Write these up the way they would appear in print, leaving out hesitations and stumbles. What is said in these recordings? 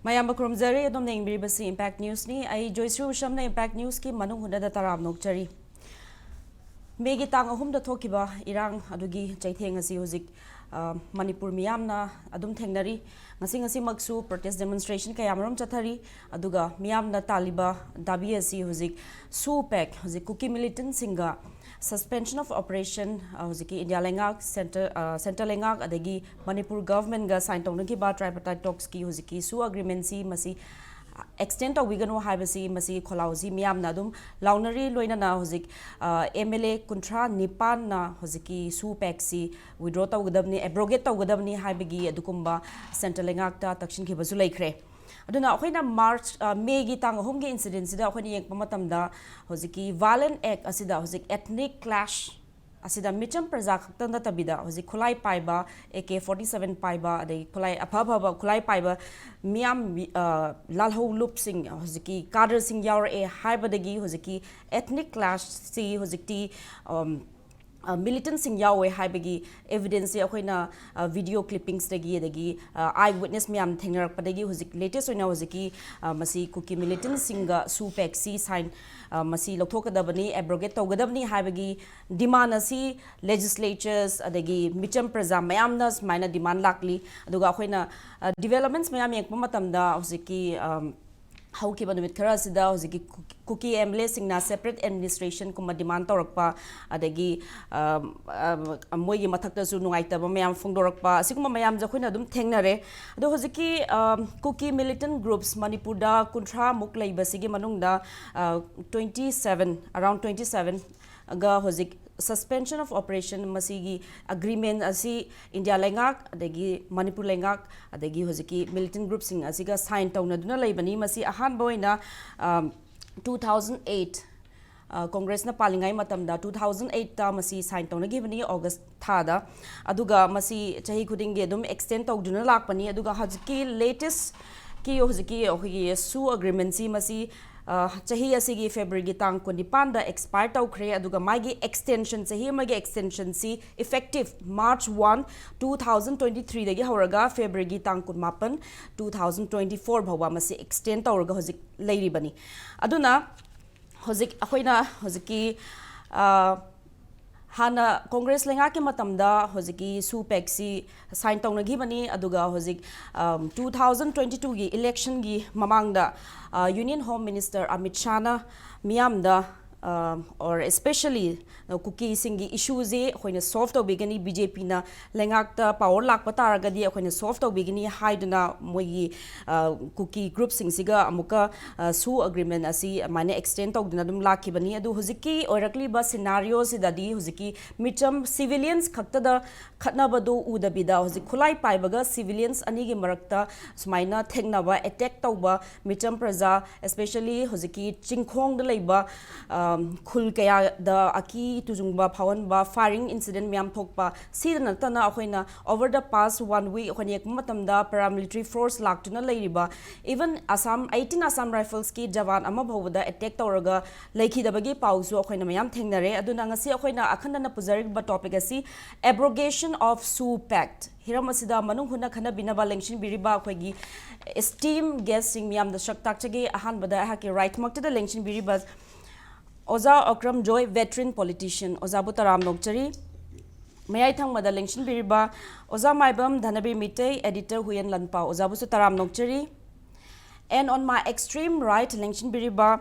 Mayam Okram Joy adom na ingbiribasi Impact News ni ay Joyshree Usham na Impact News ki manung hunada taram nokchari. Megi tang ahum da thokiba irang adugi chaitheng asi hozik Manipur miyam na adum thengnari ngasi maksu protest demonstration kaya marom chathari aduga miyam na taliba dabi asi hozik SoO PACT hozik cookie militant singa suspension of operation hoziki India lengak center lengak adagi Manipur government ga sign tawna ki ba tripartite talks ki hoziki SoO agreement si masi extent of wigano haibasi masi kholauzi miyam na dum launari loina na hozik MLA kuntra nipan na hoziki SoO PACT si withdraw tawgadabni abrogate tawgadabni haibagi adukumba center lengak ta takshin ki bazu laikre aduna akhina March May gi tang home gi incident sida akhini yekpa matamda hoziki violent act asida hozik ethnic clash asida micham praja khaktanda tabida hozik khulai paiba AK-47 paiba adai khulai apha khulai paiba miam lalho loop sing hoziki kader sing yaur e haibadagi hoziki ethnic clash si hozikti militant sing yawe haibagi evidence akhina video clippings dagi eyewitness miam thengrak padagi hozik latest oina hoziki masi cookie militant singa SoO PACT si sign masi lokthokadabani abrogate tawgadabni haibagi demand asi legislatures adagi micham praja mayamna maina demand lakli aduga akhina developments mayam yakpa matamda hoziki how ki banumit khara sida hoziki cookie MLA singna separate administration kuma demand torakpa adagi moigi mathakta su nungaitaba mayam phongdorakpa asiguma mayam jakhoina dum thengnare ado hoziki cookie militant groups Manipur da kuntra muk leiba sigi manungda 27 around 27 ga hozik suspension of operation masigi agreement asi India lengak adagi Manipur lengak adagi hoziki militant group sing asiga sign tawna duna leibani masi ahan boina 2008 Congress na palingai matamda 2008 ta masi sign tawna gibani August thada aduga masi chahi khudinge dum extend tawduna lakpani aduga hoziki latest ki hoziki SoO agreement si masi chahi asigi February tang 25 da expire tawkhre aduga magi extension chahi magi extension si effective March 1 2023 dagi horaga February tang 18 2024 bhawa masi extend tawraga hozik leiribani aduna hozik akoina hoziki Hana Congress lenga ke matamda hoziki SoO PACT si sign tawna gibani aduga hozik 2022 gi election gi mamangda Union Home Minister Amit Shah na miyamda or especially cookie singi issues e khoina solve to begini BJP na lengakta power lak pataragadi khoina solve to begini haiduna mogi cookie group sing siga amuka SoO agreement asi mane extend tawduna dum lakhibani adu huziki oirakli ba scenario sidadi huziki micham civilians khaktada khatnabadu udabida huzik khulai paibaga civilians anigi marakta sumaina thengnaba attack tawba micham praja especially huziki chingkhong da leiba khul kaya da aki tujungba phawan ba firing incident myam thokpa sidana tana akhoina over the past 1 week akhoni ek matamda paramilitary force laktuna leiriba even Assam 18 Assam rifles ki jawan ama bhawda attack tawraga leikhi dabagi pausu akhoina mayam thengnare aduna ngasi akhoina akhandana pujarik ba topic asi abrogation of SoO PACT hiramasida manung huna khana binaba lengshin biriba akhoi esteem guest sing myam da shaktak chage ahan bada ha ki right makta da lengshin biriba Oza Okram Joy, veteran politician. Oza Butaram Nokchari. Mayai Thang Mada Lengshin Biriba. Oza Maibam, Dhanabir Meetei, editor Hueiyen Lanpao. Oza Butaram Nokchari. And on my extreme right, Lengshin Biriba,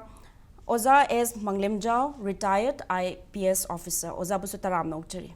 Oza S. Manglemjao, retired IPS Officer. Oza Butaram Nokchari.